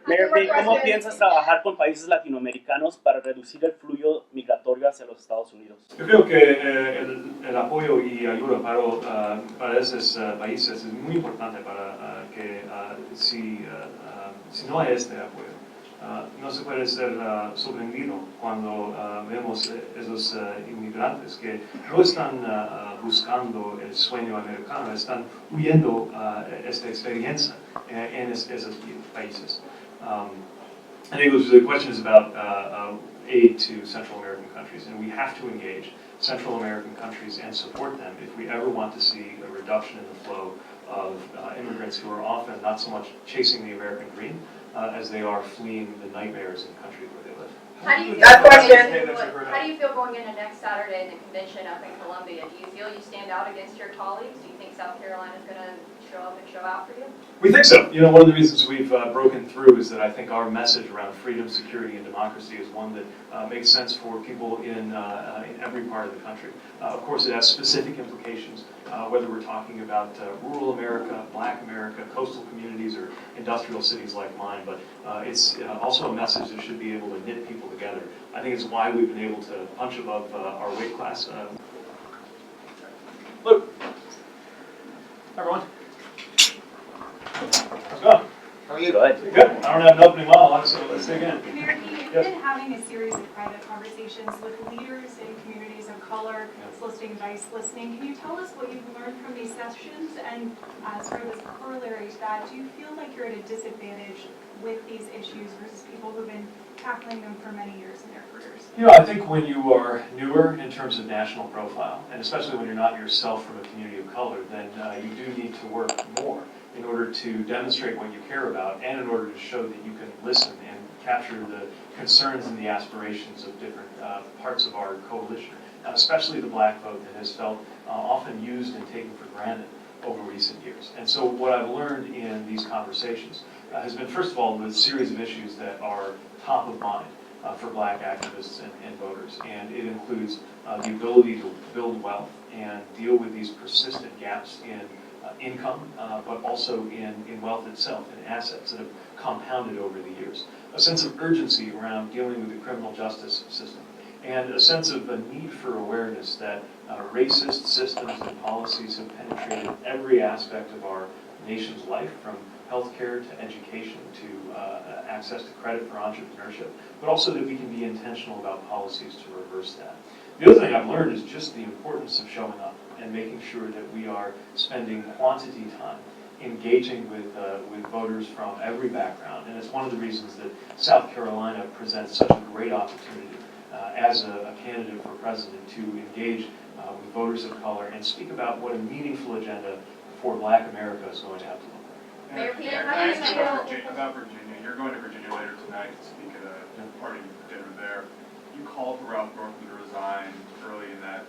Mayor Pete, ¿cómo piensas trabajar con países latinoamericanos para reducir el flujo migratorio hacia los Estados Unidos? Yo creo que el apoyo y ayuda para esos países es muy importante para que si no hay este apoyo, no se puede ser sorprendido cuando vemos esos inmigrantes que no están buscando el sueño americano, están huyendo esta experiencia en esos países. I think the question is about aid to Central American countries, and we have to engage Central American countries and support them if we ever want to see a reduction in the flow of immigrants who are often not so much chasing the American dream as they are fleeing the nightmares in the countries where they live. How do you feel going into next Saturday in the convention up in Columbia? Do you feel you stand out against your colleagues? Do you think South Carolina is going to show up and show out for you? We think so. You know, one of the reasons we've broken through is that I think our message around freedom, security, and democracy is one that makes sense for people in every part of the country. Of course, it has specific implications, whether we're talking about rural America, Black America, coastal communities, or industrial cities like mine. But it's also a message that should be able to knit people together. I think it's why we've been able to punch above our weight class. Luke. Everyone. How's it going? How are you? Good. Good. I don't have an opening monologue, so let's dig in. Mayor Pete, you've been having a series of private conversations with leaders in communities of color, soliciting advice, listening. Can you tell us what you've learned from these sessions? And sort of as corollary to that, do you feel like you're at a disadvantage with these issues versus people who've been tackling them for many years in their careers? You know, I think when you are newer in terms of national profile, and especially when you're not yourself from a community of color, then you do need to work more in order to demonstrate what you care about and in order to show that you can listen and capture the concerns and the aspirations of different parts of our coalition, especially the black vote that has felt often used and taken for granted over recent years. And so what I've learned in these conversations has been, first of all, the series of issues that are top of mind for black activists and voters. And it includes the ability to build wealth and deal with these persistent gaps in income, but also in wealth itself, in assets that have compounded over the years. A sense of urgency around dealing with the criminal justice system, and a sense of a need for awareness that racist systems and policies have penetrated every aspect of our nation's life, from healthcare to education to access to credit for entrepreneurship, but also that we can be intentional about policies to reverse that. The other thing I've learned is just the importance of showing up and making sure that we are spending quantity time engaging with voters from every background. And it's one of the reasons that South Carolina presents such a great opportunity as a candidate for president to engage with voters of color and speak about what a meaningful agenda for Black America is going to have to look like. Mayor Pete, Can how I do ask you you feel? about Virginia? You're going to Virginia later tonight to speak at a party dinner there. You called for Ralph Northam to resign early in that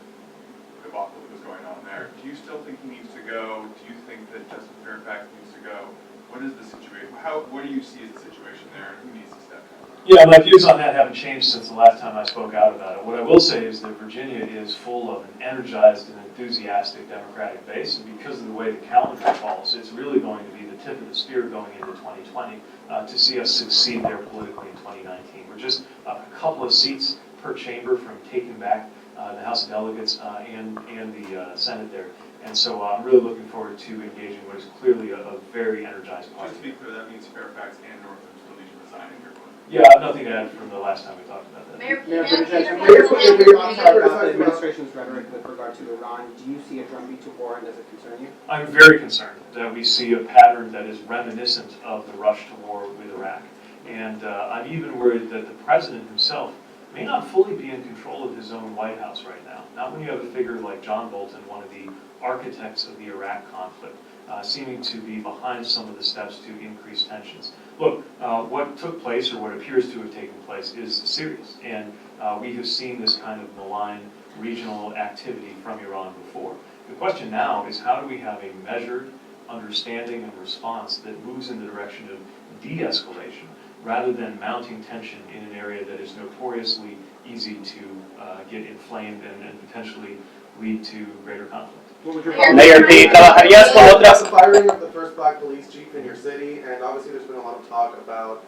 debacle that was going on there. Do you still think he needs to go? Do you think that Justin Fairfax needs to go? What is the situation? What do you see as the situation there, and who needs to step in? Yeah, my views on that haven't changed since the last time I spoke out about it. What I will say is that Virginia is full of an energized and enthusiastic Democratic base, and because of the way the calendar falls, it's really going to be the tip of the spear going into 2020 to see us succeed there politically in 2019. We're just a couple of seats per chamber from taking back the House of Delegates and the Senate there. And so I'm really looking forward to engaging what is clearly a very energized party. Just to be clear, that means Fairfax and Northam still need to resign in your point. Yeah, I have nothing to add from the last time we talked about that. Mayor Mayor Pete, Buttigieg, here's what your thoughts are about the administration's rhetoric with regard to Iran. Do you see a drumbeat to war, and does it concern you? I'm very concerned that we see a pattern that is reminiscent of the rush to war with Iraq. And I'm even worried that the president himself may not fully be in control of his own White House right now. Not when you have a figure like John Bolton, one of the architects of the Iraq conflict, seeming to be behind some of the steps to increase tensions. Look, what took place, or what appears to have taken place, is serious. And we have seen this kind of malign regional activity from Iran before. The question now is, how do we have a measured understanding and response that moves in the direction of de-escalation, rather than mounting tension in an area that is notoriously easy to get inflamed and potentially lead to greater conflict. What would your Mayor Pete, ¿trabajarías con otras? The firing of the first black police chief in your city, and obviously there's been a lot of talk about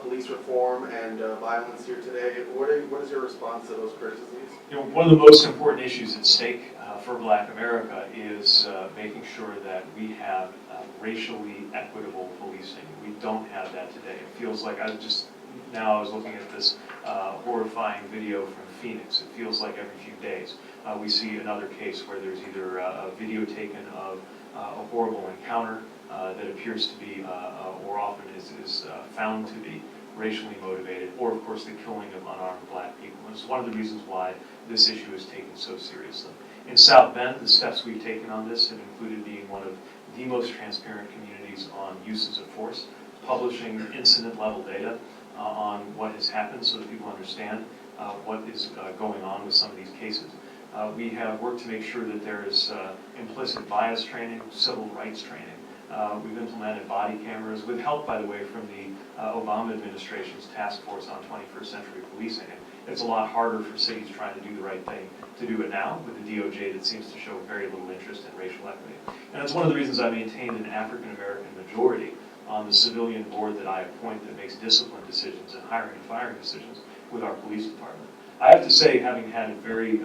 police reform and violence here today. What is your response to those criticisms? You know, one of the most important issues at stake for Black America is making sure that we have racially equitable policing. We don't have that today. It feels like I was looking at this horrifying video from Phoenix. It feels like every few days we see another case where there's either a video taken of a horrible encounter that appears to be, or often is found to be, racially motivated, or of course the killing of unarmed Black people. And it's one of the reasons why this issue is taken so seriously. In South Bend, the steps we've taken on this have included being one of the most transparent communities on uses of force, publishing incident-level data on what has happened so that people understand what is going on with some of these cases. We have worked to make sure that there is implicit bias training, civil rights training. We've implemented body cameras with help, by the way, from the Obama administration's task force on 21st century policing. And it's a lot harder for cities trying to do the right thing to do it now with the DOJ that seems to show very little interest in racial equity. And it's one of the reasons I maintain an African-American majority on the civilian board that I appoint that makes discipline decisions and hiring and firing decisions with our police department. I have to say, having had a very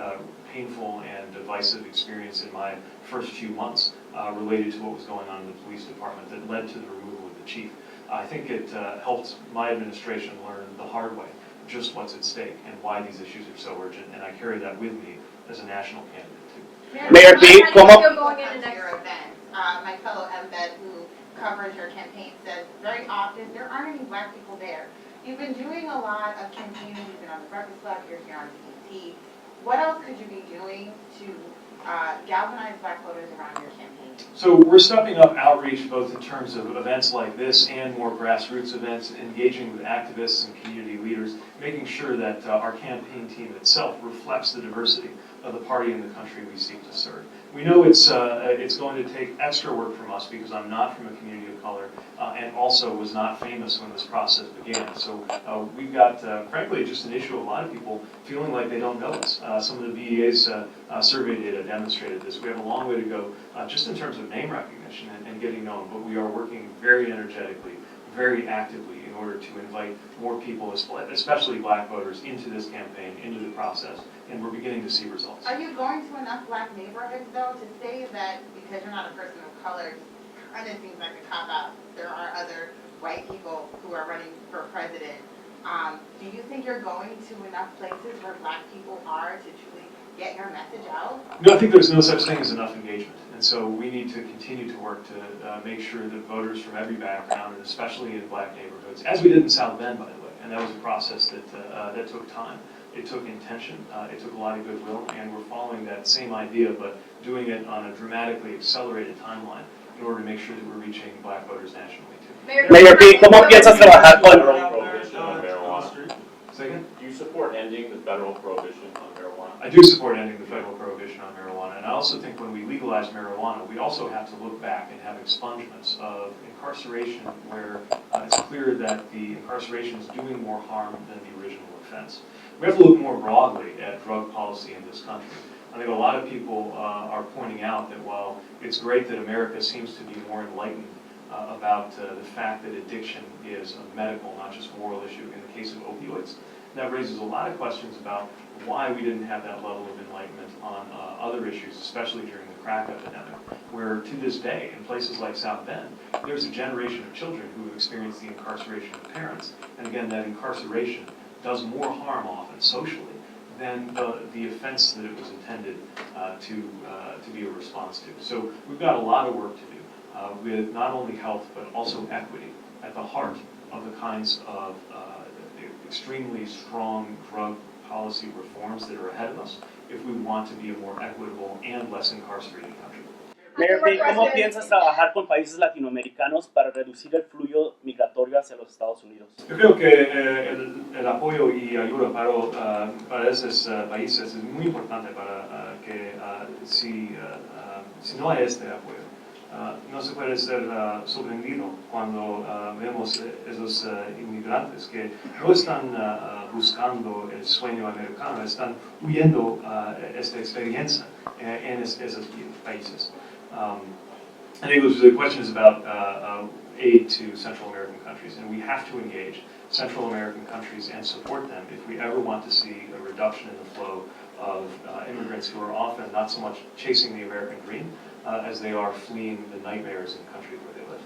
painful and divisive experience in my first few months related to what was going on in the police department that led to the removal of the chief, I think it helped my administration learn the hard way just what's at stake and why these issues are so urgent, and I carry that with me as a national candidate too. Mayor Pete, ¿cómo? Going into next your event, my fellow embed who covers your campaign says very often there aren't any Black people there. You've been doing a lot of campaigning, you've been on the Breakfast Club, you're here on TNT. What else could you be doing to galvanize Black voters around your campaign? So we're stepping up outreach both in terms of events like this and more grassroots events, engaging with activists and community leaders, making sure that our campaign team itself reflects the diversity of the party and the country we seek to serve. We know it's going to take extra work from us because I'm not from a community of color and also was not famous when this process began. So we've got, frankly, just an issue of a lot of people feeling like they don't know us. Some of the BEA's survey data demonstrated this. We have a long way to go just in terms of name recognition and getting known, but we are working very energetically, very actively in order to invite more people, especially Black voters, into this campaign, into the process, and we're beginning to see results. Are you going to enough Black neighborhoods, though, to say that because you're not a person of color, kind of seems like a cop-out? There are other white people who are running for president. Do you think you're going to enough places where Black people are to truly get your message out? No, I think there's no such thing as enough engagement. And so we need to continue to work to make sure that voters from every background, and especially in Black neighborhoods, as we did in South Bend, by the way, and that was a process that took time. It took intention, it took a lot of goodwill, and we're following that same idea, but doing it on a dramatically accelerated timeline in order to make sure that we're reaching Black voters nationally too. Mayor Pete, ¿cómo piensas trabajar con prohibition on marijuana? Second? Do you support ending the federal prohibition on marijuana? I do support ending the federal prohibition on marijuana, and I also think when we legalize marijuana, we also have to look back and have expungements of incarceration where it's clear that the incarceration is doing more harm than the original offense. We have to look more broadly at drug policy in this country. I think a lot of people are pointing out that while it's great that America seems to be more enlightened about the fact that addiction is a medical, not just moral issue in the case of opioids, that raises a lot of questions about why we didn't have that level of enlightenment on other issues, especially during the crack epidemic, where to this day, in places like South Bend, there's a generation of children who have experienced the incarceration of parents. And again, that incarceration does more harm often socially than the offense that it was intended to be a response to. So we've got a lot of work to do with not only health but also equity at the heart of the kinds of extremely strong drug policy reforms that are ahead of us if we want to be a more equitable and less incarcerated country. Mayor Pete, ¿cómo piensas trabajar con países latinoamericanos para reducir el flujo migratorio hacia los Estados Unidos? Yo creo que el apoyo y ayuda para esos países es muy importante para que si no hay este apoyo, no se puede ser sorprendido cuando vemos esos inmigrantes que no están buscando el sueño americano, están huyendo esta experiencia en esos países. I think the question is about aid to Central American countries, and we have to engage Central American countries and support them if we ever want to see a reduction in the flow of immigrants who are often not so much chasing the American dream as they are fleeing the nightmares in countries where they live.